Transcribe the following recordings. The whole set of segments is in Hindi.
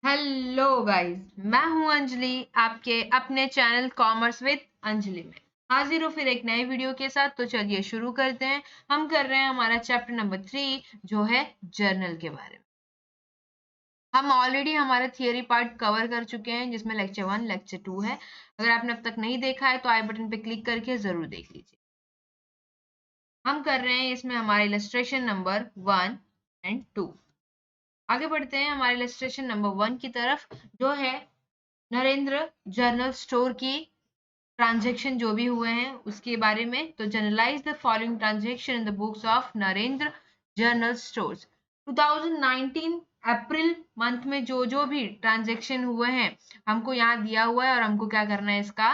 हेलो गाइस, मैं हूं अंजलि आपके अपने चैनल कॉमर्स विद अंजलि में हाजिर हूँ फिर एक नए वीडियो के साथ। तो चलिए शुरू करते हैं। हम कर रहे हैं हमारा चैप्टर नंबर 3 जो है जर्नल के बारे में। हम ऑलरेडी हमारा थियरी पार्ट कवर कर चुके हैं जिसमें लेक्चर 1 लेक्चर 2 है। अगर आपने अब तक नहीं देखा है तो आई बटन पे क्लिक करके जरूर देख लीजिए। हम कर रहे हैं इसमें हमारा इलस्ट्रेशन नंबर 1 एंड 2। आगे बढ़ते हैं हमारे इलस्ट्रेशन नंबर 1 की तरफ, जो है नरेंद्र जर्नल स्टोर की ट्रांजैक्शन जो भी हुए हैं उसके बारे में। तो journalize the following transaction in the books of Narendra general stores. 2019 April month में जो जो भी ट्रांजैक्शन हुए हैं हमको यहाँ दिया हुआ है और हमको क्या करना है, इसका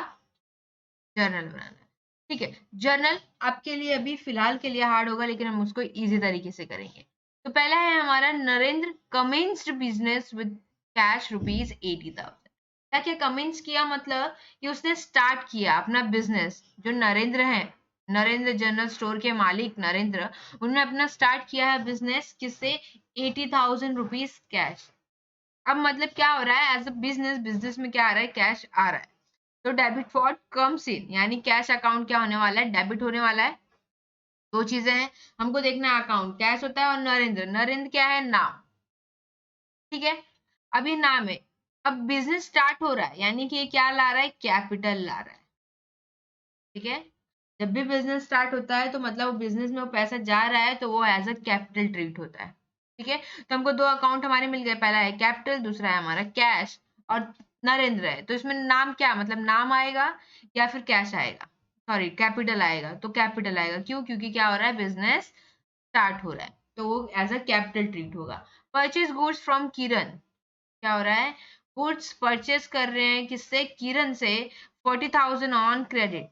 जर्नल बनाना है। ठीक है, जर्नल आपके लिए अभी फिलहाल के लिए हार्ड होगा लेकिन हम उसको इजी तरीके से करेंगे। तो पहला है हमारा Narendra commenced business with cash rupees 80,000। क्या क्या कमेंस किया, मतलब कि उसने स्टार्ट किया अपना बिजनेस। जो नरेंद्र है, नरेंद्र जनरल स्टोर के मालिक नरेंद्र, उन्होंने अपना स्टार्ट किया है बिजनेस किससे, 80,000 रुपीज कैश। अब मतलब क्या हो रहा है, एज अ बिजनेस, बिजनेस में क्या आ रहा है, कैश आ रहा है। तो डेबिट फॉर कम्स इन, यानी कैश अकाउंट क्या होने वाला है, डेबिट होने वाला है। दो चीजें हैं हमको देखना है, अकाउंट कैश होता है और नरेंद्र, नरेंद्र क्या है, नाम। ठीक है, अब ये नाम है। अब बिजनेस स्टार्ट हो रहा है यानी कि ये क्या ला रहा है, कैपिटल ला रहा है। ठीक है, जब भी बिजनेस स्टार्ट होता है तो मतलब वो बिजनेस में वो पैसा जा रहा है तो वो एज अ कैपिटल ट्रीट होता है। ठीक है, तो हमको दो अकाउंट हमारे मिल गए, पहला है कैपिटल, दूसरा है हमारा कैश। और नरेंद्र है तो इसमें नाम क्या, मतलब नाम आएगा या फिर कैश आएगा, सॉरी कैपिटल आएगा। तो कैपिटल आएगा, क्यों, क्योंकि क्या हो रहा है, बिजनेस स्टार्ट हो रहा है तो वो एज अ कैपिटल ट्रीट होगा। परचेज गुड्स फ्रॉम किरण, क्या हो रहा है, गुड्स परचेज कर रहे हैं किससे, किरण से, 40,000 ऑन क्रेडिट।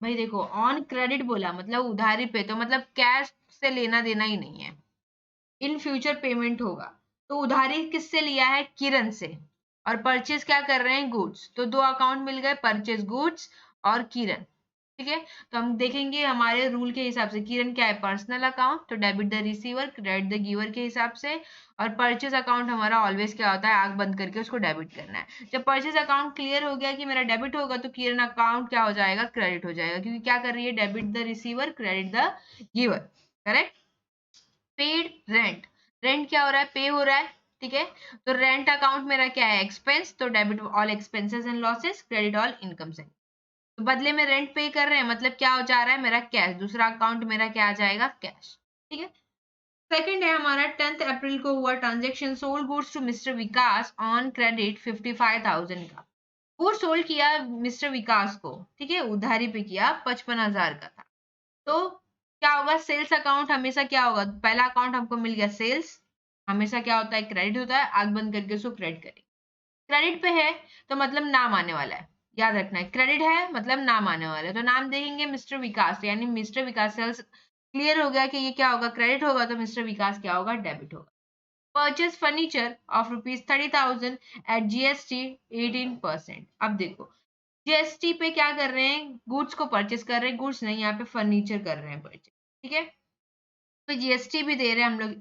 भाई देखो, ऑन क्रेडिट बोला मतलब उधारी पे, तो मतलब कैश से लेना देना ही नहीं है, इन फ्यूचर पेमेंट होगा। तो उधारी किससे लिया है, किरण से। और परचेज क्या कर रहे हैं, गुड्स। तो दो अकाउंट मिल गए, परचेज गुड्स और किरण। ठीक है, तो हम देखेंगे हमारे रूल के हिसाब से, किरण क्या है, पर्सनल अकाउंट, तो debit the receiver, credit the giver के हिसाब से। और परचेज अकाउंट हमारा ऑलवेज क्या होता है, आंख बंद करके उसको डेबिट करना है। जब परचेज अकाउंट क्लियर हो गया कि मेरा डेबिट होगा तो किरण अकाउंट क्या हो जाएगा, क्रेडिट हो जाएगा, क्योंकि क्या कर रही है, debit the receiver, credit the giver. Correct. Paid rent, rent क्या हो रहा है, पे हो रहा है। ठीक है, तो रेंट अकाउंट मेरा क्या है, एक्सपेंस, तो debit all expenses and losses, credit all income से। तो बदले में रेंट पे कर रहे हैं मतलब क्या हो जा रहा है, मेरा कैश, दूसरा अकाउंट मेरा क्या आ जाएगा, कैश। ठीक है, सेकंड है हमारा 10 अप्रैल को हुआ transaction, sold goods to mister Vikas on credit 55,000 का। गुड्स सोल्ड किया मिस्टर विकास को, ठीक है, उधारी पे किया, 55,000 का था। तो क्या होगा, सेल्स अकाउंट हमेशा क्या होगा, पहला अकाउंट हमको मिल गया सेल्स, हमेशा क्या होता है, क्रेडिट होता है, आग बंद करके उसको क्रेडिट करेंगे। क्रेडिट पे है तो मतलब नाम आने वाला है, याद रखना है, क्रेडिट है मतलब नाम आने वाला है। तो नाम देखेंगे मिस्टर विकास, यानी मिस्टर विकास, सेल्स क्लियर हो गया कि ये क्या होगा, क्रेडिट होगा, तो मिस्टर विकास क्या होगा, डेबिट होगा। Purchase furniture of rupees 30,000 at GST 18%। अब देखो, जीएसटी पे क्या कर रहे हैं, गुड्स को परचेस कर रहे हैं, गुड्स नहीं, यहाँ पे फर्नीचर कर रहे हैं परचेस। ठीक है, तो जीएसटी भी दे रहे हैं हम लोग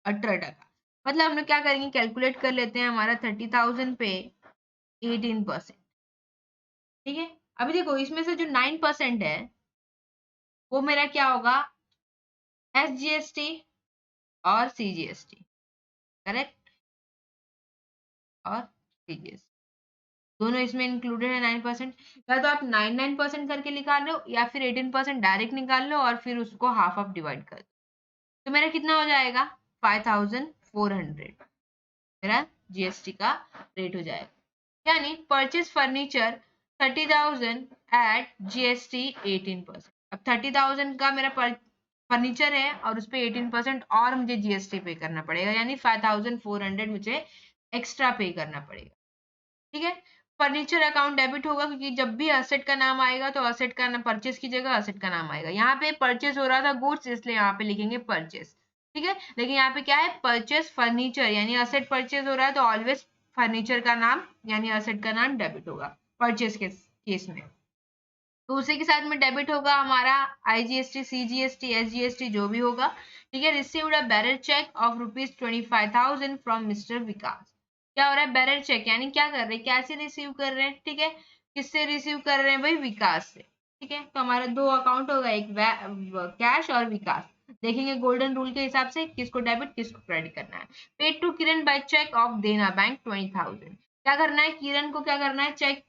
18%। मतलब हम लोग क्या करेंगे, कैलकुलेट कर लेते हैं, हमारा 30,000 पे 18%। ठीक है, अभी देखो इसमें से जो 9% है वो मेरा क्या होगा, एस जीएसटी और सी जीएसटी। करेक्ट, और सी जीएसटी दोनों इसमें इंक्लूडेड है 9%। या तो आप 9% करके निकाल लो या फिर 18% डायरेक्ट निकाल लो और फिर उसको हाफ ऑफ डिवाइड कर दो। तो मेरा कितना हो जाएगा, 5,400 मेरा जीएसटी का रेट हो जाएगा। यानी परचेज फर्नीचर 30,000 एट जीएसटी 18%। अब 30,000 का मेरा फर्नीचर है और उस पर 18% और मुझे जीएसटी पे करना पड़ेगा, यानी 5,400 मुझे एक्स्ट्रा पे करना पड़ेगा। ठीक है, फर्नीचर अकाउंट डेबिट होगा क्योंकि जब भी असेट का नाम आएगा तो असेट का परचेस की जगह असेट का नाम आएगा। यहाँ पे परचेस हो रहा था गुड्स, इसलिए यहाँ पे लिखेंगे परचेस। ठीक है, लेकिन यहाँ पे क्या है, परचेस फर्नीचर, यानी असेट परचेस हो रहा है तो ऑलवेज फर्नीचर का नाम यानी असेट का नाम डेबिट होगा परचेस के केस में। तो उसी के साथ में डेबिट होगा हमारा आईजीएसटी, सीजीएसटी, एसजीएसटी जो भी होगा। ठीक है, received a bearer cheque of rupees 25,000 from mister Vikas. क्या हो रहा है, बेरर चेक, यानी क्या कर रहे हैं, कैसे रिसीव कर रहे हैं, ठीक है, किससे रिसीव कर रहे हैं भाई, विकास से, ठीक है। तो हमारा दो अकाउंट होगा, एक कैश और विकास। देखेंगे गोल्डन रूल के हिसाब से किसको डेबिट किसको क्रेडिट करना है। Paid to Kiran by cheque of Dena bank 20,000। क्या करना है, किरण को क्या करना है, चेक,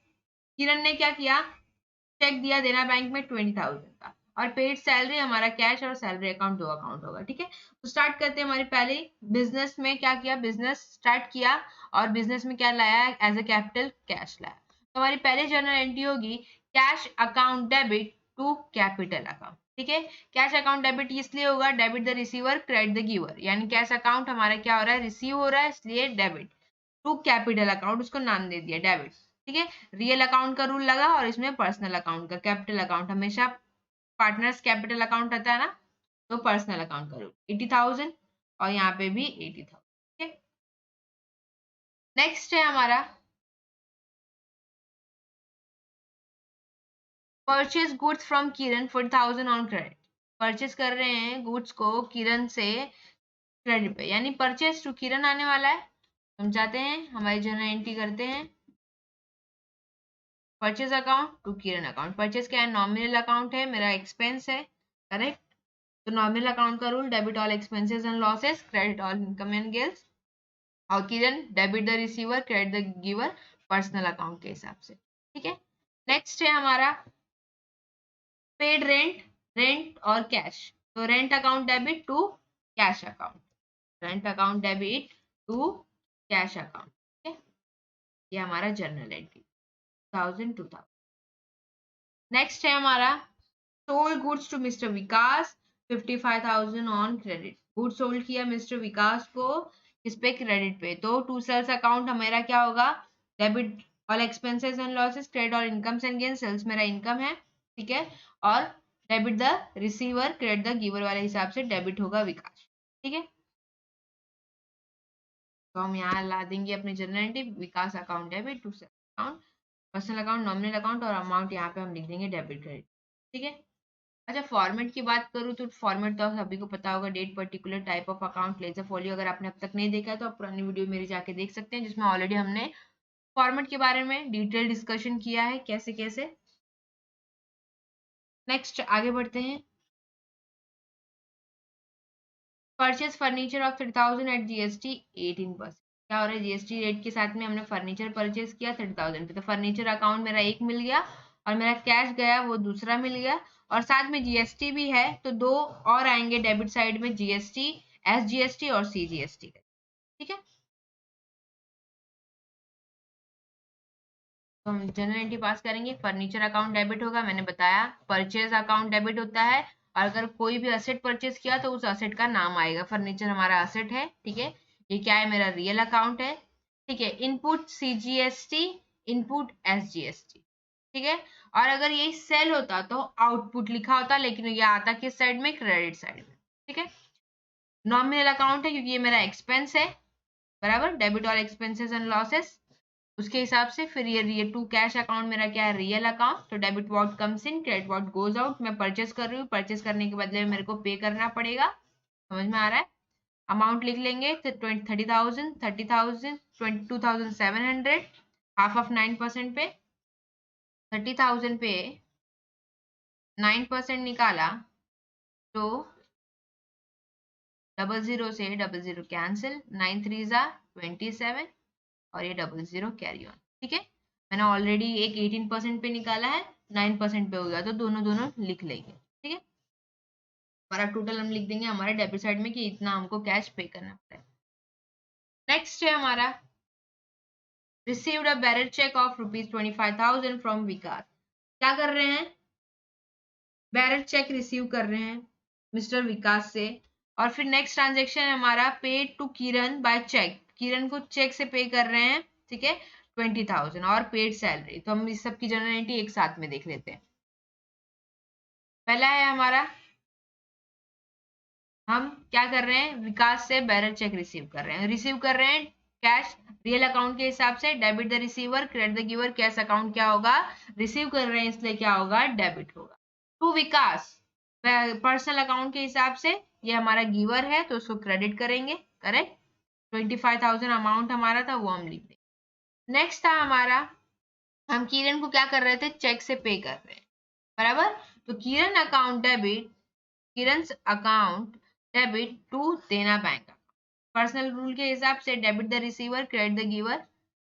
किरण ने क्या किया, चेक दिया देना बैंक में 20,000 का, और पेड सैलरी हमारा कैश और सैलरी अकाउंट दो अकाउंट होगा, ठीक है। तो स्टार्ट करते हैं, हमारी पहले बिजनेस में क्या किया, बिजनेस स्टार्ट किया और बिजनेस में क्या लाया, एज ए कैपिटल कैश लाया। तो हमारी पहले जर्नल एंट्री होगी cash account debit to capital account, ठीक है। कैश अकाउंट डेबिट इसलिए होगा, debit the receiver credit the giver, यानी कैश अकाउंट हमारा क्या हो रहा है, रिसीव हो रहा है, इसलिए डेबिट टू कैपिटल अकाउंट, उसको नाम दे दिया डेबिट, ठीक है। रियल अकाउंट का रूल लगा और इसमें पर्सनल अकाउंट का, कैपिटल अकाउंट हमेशा पार्टनर्स कैपिटल अकाउंट रहता है ना, तो पर्सनल अकाउंट का रूल 80,000 और यहाँ पे भी 80,000, ठीक है। नेक्स्ट है हमारा purchase goods from Kiran 40,000 on credit. Purchase कर रहे हैं गुड्स को किरण से क्रेडिट पे, यानी परचेज टू किरण आने वाला है। हम चाहते हैं हमारी जर्नल एंट्री करते हैं purchase account to Kiran account. Purchase क्या है, नॉमिनल अकाउंट है, मेरा एक्सपेंस है, करेक्ट। तो नॉमिनल अकाउंट का rule debit all expenses and losses, credit all income and gains. और Kiran debit the receiver credit the giver personal account के हिसाब से, ठीक है। नेक्स्ट है हमारा पेड रेंट, रेंट और कैश। तो rent account debit to cash account, rent account debit to cash account, ठीक है। ये हमारा जर्नल एंट्री 1000 नेक्स्ट है हमारा sold goods to mister Vikas 55,000 on credit. Good sold किया मिस्टर विकास को किस पे, क्रेडिट पे। तो टू सेल्स अकाउंट हमारा क्या होगा, debit all expenses and losses credit all incomes and gain, sales मेरा इनकम है, ठीक है। और debit the receiver credit the giver वाले हिसाब से डेबिट होगा विकास, ठीक है। तो हम यहाँ ला देंगे अपने journal entry, Vikas account debit to sales account, personal account nominal account, और अमाउंट यहाँ पे हम लिख देंगे डेबिट क्रेडिट, ठीक है। अच्छा, फॉर्मेट की बात करूँ तो फॉर्मेट तो सभी को पता होगा, date particular type of account ledger folio. अगर आपने अब तक नहीं देखा है तो आप पुरानी वीडियो मेरी जाके देख सकते हैं, जिसमें ऑलरेडी हमने फॉर्मेट के बारे में डिटेल डिस्कशन किया है, कैसे कैसे। नेक्स्ट आगे बढ़ते हैं, purchase furniture of 30,000 at GST 18%। क्या हो रहा है, जीएसटी रेट के साथ में हमने फर्नीचर परचेज किया 30,000 पे, तो फर्नीचर अकाउंट मेरा एक मिल गया और मेरा कैश गया वो दूसरा मिल गया, और साथ में जीएसटी भी है, तो दो और आएंगे डेबिट साइड में, जीएसटी, एसजीएसटी और सीजीएसटी, ठीक है। तो हम जनरल एंट्री पास करेंगे, फर्नीचर अकाउंट डेबिट होगा, मैंने बताया परचेज अकाउंट डेबिट होता है, और अगर कोई भी असेट परचेज किया तो उस असेट का नाम आएगा, फर्नीचर हमारा असेट है, ठीक है। ये क्या है, मेरा रियल अकाउंट है, ठीक है। इनपुट सीजीएसटी, इनपुट एसजीएसटी, ठीक है। और अगर ये सेल होता तो आउटपुट लिखा होता, लेकिन ये आता किस साइड में, क्रेडिट साइड में, ठीक है। नॉमिनल अकाउंट है क्योंकि ये मेरा एक्सपेंस है, बराबर, डेबिट और एक्सपेंसेस एंड लॉसेस, उसके हिसाब से। फिर ये टू कैश अकाउंट मेरा क्या है, रियल अकाउंट, तो debit what comes in credit what goes out. मैं परचेस कर रही हूँ, परचेस करने के बदले में मेरे को पे करना पड़ेगा, समझ में आ रहा है। अमाउंट लिख लेंगे, 30,000, 30,000, 22,700, हाफ ऑफ 9% पे, 30,000 पे 9% निकाला तो 00 से 00 कैंसिल, 9 3 जा 27 और ये 00 कैरी ऑन, ठीक है। मैंने ऑलरेडी एक 18% पे निकाला है, 9% पे हो गया, तो दोनों दोनों लिख लेंगे, ठीक है। हमारा टोटल हम लिख देंगे हमारे डेबिट साइड में कि इतना हमको कैश पे करना पड़ेगा। नेक्स्ट है हमारा received a bearer cheque of ₹25,000 from Vikas. क्या कर रहे हैं, बैरर चेक रिसीव कर रहे हैं मिस्टर विकास से, और फिर नेक्स्ट ट्रांजेक्शन है हमारा paid to Kiran by cheque, Kiran को चेक से पे कर रहे हैं, ठीक है, 20,000 और पेड सैलरी। तो हम इस सब की जनरल एंट्री एक साथ में देख लेते हैं। पहला है हमारा, हम क्या कर रहे हैं, विकास से बैरर चेक रिसीव कर रहे हैं, रिसीव कर रहे हैं कैश रियल अकाउंट के हिसाब से, debit the receiver credit the giver, cash account क्या होगा, रिसीव कर रहे हैं इसलिए क्या होगा, डेबिट होगा। टू विकास पर्सनल अकाउंट के हिसाब से, ये हमारा गिवर है तो उसको क्रेडिट करेंगे, करेक्ट। 25,000 अमाउंट हमारा था, वो हम लिख देंगे। नेक्स्ट था हमारा, हम किरण को क्या कर रहे थे, चेक से पे कर रहे हैं, बराबर। तो Kiran account debit, Kiran account debit to Dena bank. Personal rule के हिसाब से debit the receiver, credit the giver,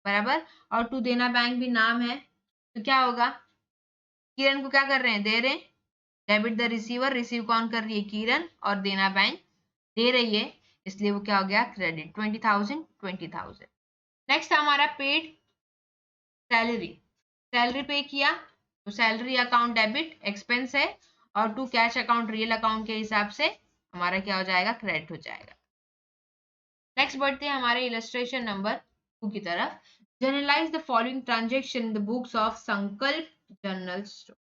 बराबर। और टू देना बैंक भी नाम है, तो क्या होगा, किरण को क्या कर रहे हैं, दे रहे हैं, डेबिट द रिसीवर, रिसीव कौन कर रही है, किरण, और देना बैंक दे रही है, इसलिए वो क्या हो गया, क्रेडिट 20,000 20,000। नेक्स्ट हमारा पेड सैलरी, सैलरी पे किया, तो सैलरी अकाउंट डेबिट एक्सपेंस है, और to cash account real account के हिसाब से हमारा क्या हो जाएगा, क्रेडिट हो जाएगा। नेक्स्ट बढ़ते हैं हमारे इलस्ट्रेशन नंबर 2 की तरफ। Journalise the following transaction in the books of Sankalp general store.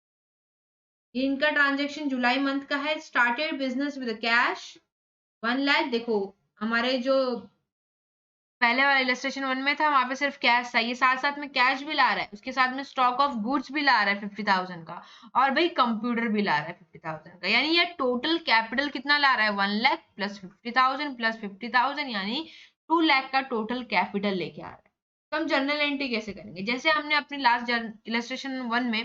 इनका ट्रांजेक्शन जुलाई मंथ का है। Started business with cash 1 lakh. देखो हमारे जो पहले वाला इलस्ट्रेशन 1 में था, वहां पे सिर्फ कैश था, ये साथ साथ में कैश भी ला रहा है, उसके साथ में स्टॉक ऑफ गुड्स भी ला रहा है 50,000 का, और भाई कंप्यूटर भी ला रहा है 50,000 का, यानी ये टोटल कैपिटल कितना ला रहा है, 1 लाख प्लस 50,000 प्लस 50,000, यानी 2 लाख का टोटल कैपिटल लेके आ रहा है। तो हम जर्नल एंट्री कैसे करेंगे, जैसे हमने अपनी लास्ट इलस्ट्रेशन 1 में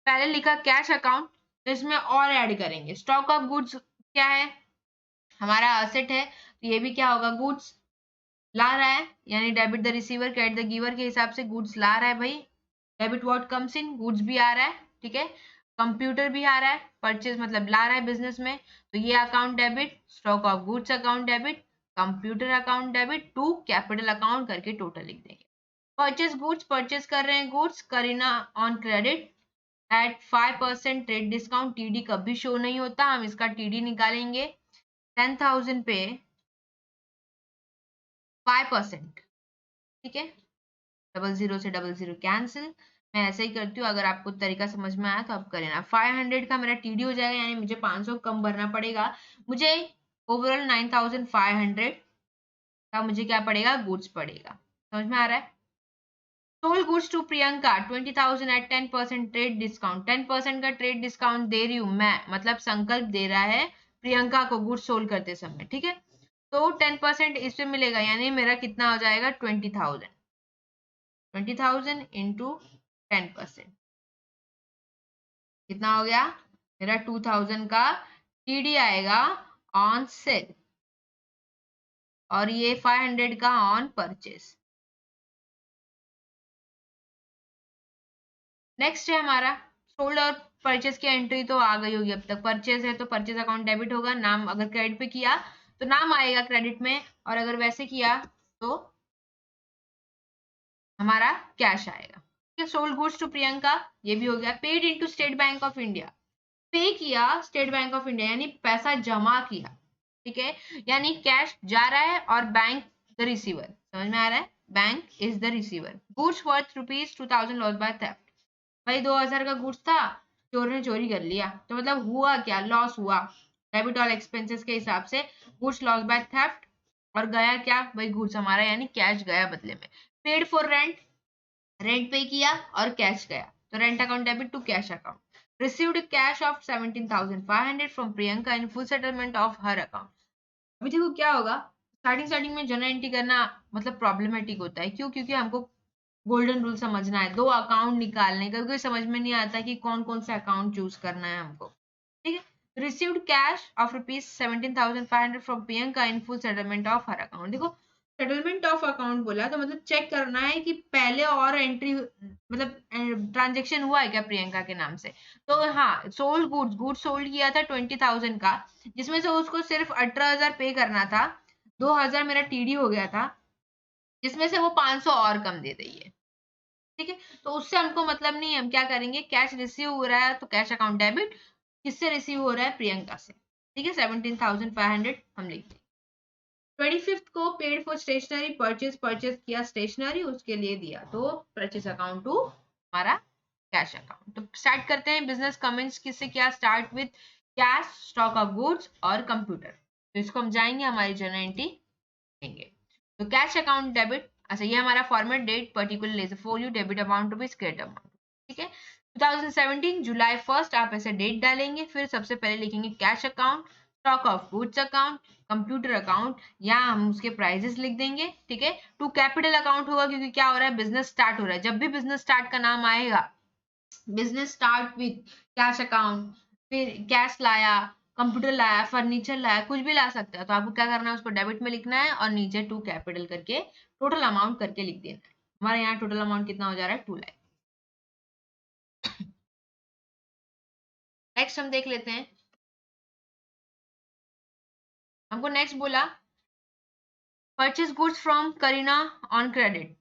पहले लिखा कैश अकाउंट, तो इसमें और ऐड करेंगे, स्टॉक ऑफ गुड्स क्या है, हमारा असेट है, तो ये भी क्या होगा, गुड्स ला रहा है, यानी debit the receiver, credit the giver के हिसाब से गुड्स ला रहा है भाई, debit what comes in, goods भी आ रहा है, ठीक है, कंप्यूटर भी आ रहा है, परचेज मतलब ला रहा है बिजनेस में, तो ये account debit, stock of goods account debit, computer account debit to capital account करके टोटल लिख देंगे। परचेज गुड्स, परचेज कर रहे हैं goods, Kareena on credit at 5% trade discount, TD कभी शो नहीं होता, हम इसका टीडी निकालेंगे, 10,000 पे 5%, ठीक है, 00 से 00 कैंसिल। मैं ऐसे ही करती हूँ, अगर आपको तरीका समझ में आया तो आप करें ना। 500 का मेरा टीडी हो जाएगा, यानी मुझे 500 कम भरना पड़ेगा, मुझे ओवरऑल 9,500 का मुझे क्या पड़ेगा, गुड्स पड़ेगा। समझ में आ रहा है। Sold goods to Priyanka 20,000 at 10% trade discount, 10% का ट्रेड डिस्काउंट दे रही हूँ मैं, मतलब संकल्प दे रहा है प्रियंका को गुड्स सोल्ड करते समय, ठीक है, तो 10% इस पे मिलेगा, यानी मेरा कितना हो जाएगा, 20,000, 20,000 इंटू 10%, कितना हो गया, मेरा 2,000 का टीडी आएगा ऑन सेल, और ये 500 का ऑन परचेस। नेक्स्ट है हमारा सोल्ड और परचेस की एंट्री तो आ गई होगी अब तक, परचेस है तो परचेस अकाउंट डेबिट होगा, नाम अगर क्रेडिट पे किया तो नाम आएगा क्रेडिट में, और अगर वैसे किया तो हमारा कैश आएगा, ठीक है। सोल्ड गुड्स टू प्रियंका, ये भी हो गया। Paid into state Bank of India, पे किया स्टेट बैंक ऑफ इंडिया, यानी पैसा जमा किया, ठीक है, यानी कैश जा रहा है और बैंक द रिसीवर, समझ में आ रहा है, bank is the receiver. Goods worth ₹2,000 loss by theft, भाई 2,000 का गुड्स था, चोर ने चोरी कर लिया, तो मतलब हुआ क्या, लॉस हुआ, डेबिट ऑल एक्सपेंसेस के हिसाब से गुड्स लॉस बाय थेफ्ट, और गया क्या भाई, गुड्स हमारा, यानी कैश गया बदले में। Paid for rent, rent pay किया और कैश गया, तो rent account debit to cash account. Received cash of 17,500 from Priyanka in full settlement of her account. अभी देखो क्या होगा, स्टार्टिंग स्टार्टिंग में जर्नल एंट्री करना मतलब प्रॉब्लमेटिक होता है, क्यों, क्योंकि हमको गोल्डन रूल समझना है, 2 अकाउंट निकालने का, क्योंकि समझ में नहीं आता कि कौन कौन सा अकाउंट चूज करना है हमको, ठीक है। Received cash of ₹17,500 from Priyanka in full settlement of her account. देखो सेटलमेंट ऑफ अकाउंट बोला तो मतलब चेक करना है कि पहले और एंट्री मतलब ट्रांजेक्शन हुआ है क्या प्रियंका के नाम से, तो हाँ, सोल्ड गुड्स, गुड्स सोल्ड किया था 20,000 का, जिसमें से उसको सिर्फ 18,000 पे करना था, 2,000 मेरा टीडी हो गया था, जिसमें से वो 500 और कम दे रही है, ठीक है, तो उससे हमको मतलब नहीं है, हम क्या करेंगे, कैश रिसीव हो रहा है तो कैश अकाउंट डेबिट, किससे रिसीव हो रहा है, प्रियंका से, ठीक है, 17,500 हम लिख देंगे। 25th को paid for stationery purchase, purchase किया स्टेशनरी, उसके लिए दिया, तो परचेज अकाउंट टू हमारा कैश अकाउंट। तो स्टार्ट करते हैं, बिजनेस कमेंट्स किससे किया, start with cash, stock of goods और कंप्यूटर, तो इसको हम जाएंगे हमारी जर्नल एंट्री देंगे। तो कैश अकाउंट डेबिट, अच्छा ये हमारा format, date particular folio, debit amount to be credit amount, ठीक है, 2017 जुलाई 1 आप ऐसे डेट डालेंगे, फिर सबसे पहले लिखेंगे cash account, stock of goods account, computer account, यहाँ हम उसके प्राइजेस लिख देंगे, ठीक है। टू कैपिटल अकाउंट होगा क्योंकि क्या हो रहा है, बिजनेस स्टार्ट हो रहा है। जब भी बिजनेस स्टार्ट का नाम आएगा, business start with cash account, फिर कैश लाया, कंप्यूटर लाया, फर्नीचर लाया, कुछ भी ला सकता है, तो आपको क्या करना है, उसको डेबिट में लिखना है और नीचे टू कैपिटल करके टोटल अमाउंट करके लिख देना है। हमारे यहाँ टोटल अमाउंट कितना हो जा रहा है, 2 लाख। नेक्स्ट हम देख लेते हैं, हमको नेक्स्ट बोला purchase goods from Kareena on credit.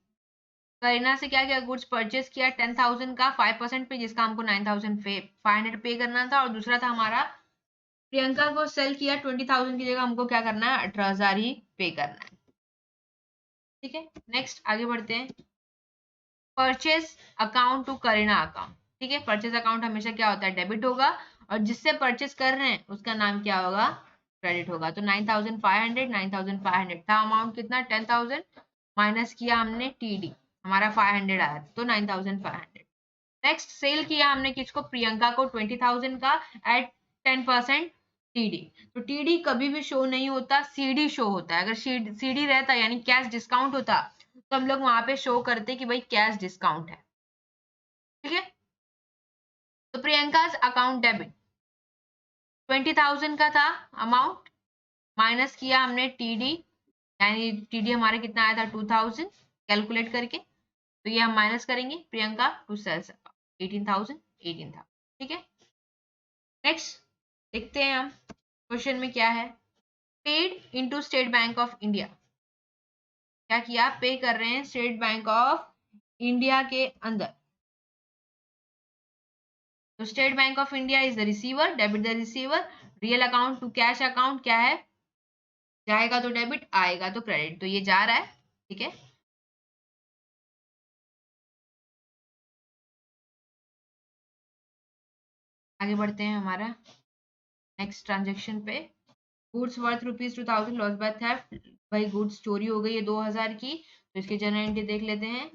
Kareena से क्या क्या गुड्स परचेज किया, 10,000 का 5% पे, जिसका हमको 9,500 पे करना था। और दूसरा था हमारा प्रियंका को सेल किया 20,000 की जगह, हमको क्या करना है, 18,000 ही पे करना है, ठीक है। नेक्स्ट आगे बढ़ते हैं, purchase account to Kareena account, ठीक है। परचेज अकाउंट हमेशा क्या होता है, डेबिट होगा, और जिससे परचेज कर रहे हैं उसका नाम क्या होगा, क्रेडिट होगा। तो 9,500 था अमाउंट, कितना 10,000 माइनस किया हमने टीडी, हमारा 500 आया, तो 9,500। नेक्स्ट सेल किया हमने किसको, प्रियंका को 20,000 का एट 10% टीडी। तो टीडी कभी भी शो नहीं होता, सीडी शो होता है। अगर सीडी रहता यानी कैश डिस्काउंट होता, तो हम लोग वहां पे शो करते कि भाई कैश डिस्काउंट है, ठीक है। तो प्रियंका अकाउंट डेबिट 20,000 का था अमाउंट, माइनस किया हमने टीडी, यानी टीडी हमारे कितना आया था 2,000 कैलकुलेट करके, तो ये हम माइनस करेंगे, प्रियंका टू सेल्स अकाउंट 18,000, ठीक है। नेक्स्ट देखते हैं हम क्वेश्चन में क्या है, paid into state Bank of India. क्या किया, पे कर रहे हैं स्टेट बैंक ऑफ इंडिया के अंदर। तो State Bank of India is the receiver, debit the receiver, real account to cash account क्या है, जाएगा तो डेबिट, आएगा तो क्रेडिट, तो ये जा रहा है, ठीक है। आगे बढ़ते हैं हमारा नेक्स्ट ट्रांजेक्शन पे, goods worth ₹2,000 loss by theft. भाई गुड्स चोरी हो गई है 2,000 की, तो इसके जनरल एंट्री देख लेते हैं,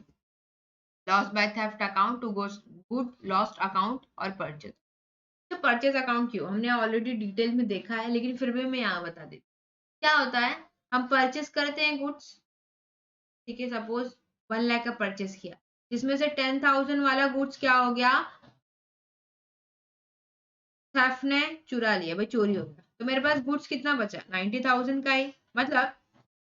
loss by theft account to good lost account और परचेज। तो परचेज अकाउंट क्यों, हमने ऑलरेडी डिटेल में देखा है, लेकिन फिर भी मैं यहाँ बता देती हूँ। क्या होता है, हम परचेज करते हैं गुड्स, ठीक है, सपोज 1 लाख का परचेज किया, जिसमें से 10,000 वाला गुड्स क्या हो गया, थेफ्ट ने चुरा लिया, भाई चोरी हो गया, तो मेरे पास गुड्स कितना बचा, 90,000 का ही। मतलब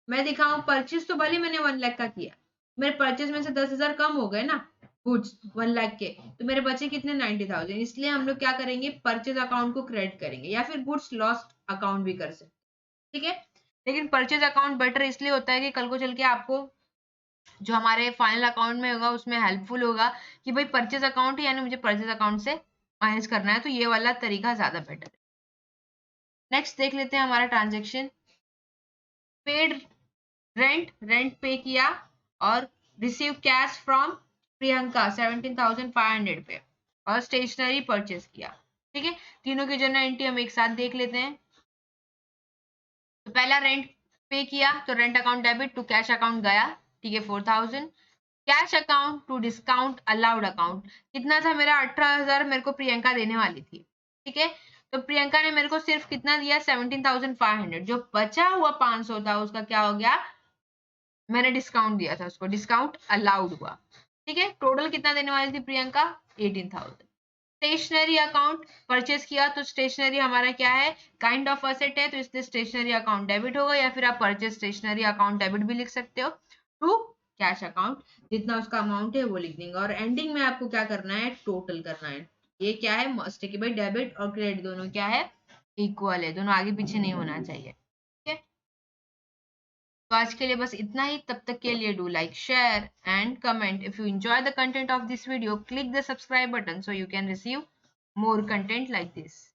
मैं दिखाऊं परचेज तो भले मैंने 1 लाख का किया, मेरे परचेज में से 10,000 कम हो गए ना गुड्स 1 लाख के, तो मेरे बचे कितने 90,000। इसलिए हम लोग क्या करेंगे, परचेज अकाउंट को क्रेडिट करेंगे, या फिर गुड्स लॉस्ट अकाउंट भी कर सकते, ठीक है। लेकिन परचेज अकाउंट बेटर इसलिए होता है कि कल को चल के आपको जो हमारे फाइनल अकाउंट में होगा उसमें हेल्पफुल होगा कि भाई परचेज अकाउंट है, यानी मुझे परचेज अकाउंट से माइनस करना है, तो ये वाला तरीका ज्यादा बेटर है। नेक्स्ट देख लेते हैं हमारा ट्रांजेक्शन, पेड रेंट पे किया और रिसीव कैश फ्रॉम प्रियंका 17,500 पे, और स्टेशनरी परचेज किया, ठीक है। तीनों की जनरल एंट्री हम एक साथ देख लेते हैं। तो पहला रेंट पे किया, तो rent account debit to cash account गया, ठीक है, 4,000। Cash account to discount allowed account, कितना था मेरा, 18,000 मेरे को प्रियंका देने वाली थी, ठीक है। तो प्रियंका ने मेरे को सिर्फ कितना दिया, 17,500, जो बचा हुआ 500 था उसका क्या हो गया, मैंने डिस्काउंट दिया था उसको, डिस्काउंट अलाउड हुआ, ठीक है। टोटल कितना देने वाली थी प्रियंका, 18,000। स्टेशनरी अकाउंट परचेज किया, तो स्टेशनरी हमारा क्या है, काइंड ऑफ असेट है, तो इसलिए स्टेशनरी अकाउंट डेबिट होगा, या फिर आप परचेज स्टेशनरी अकाउंट डेबिट भी लिख सकते हो। टू कैश अकाउंट, जितना उसका अमाउंट है वो लिख देंगे, और एंडिंग में आपको क्या करना है, टोटल करना है। ये क्या है, मस्ट है कि भाई डेबिट और क्रेडिट दोनों क्या है, इक्वल है, दोनों आगे पीछे नहीं होना चाहिए, ठीक है। तो आज के लिए बस इतना ही, तब तक के लिए do like share and comment. If you enjoy the content of this video, click the subscribe button so you can receive more content like this.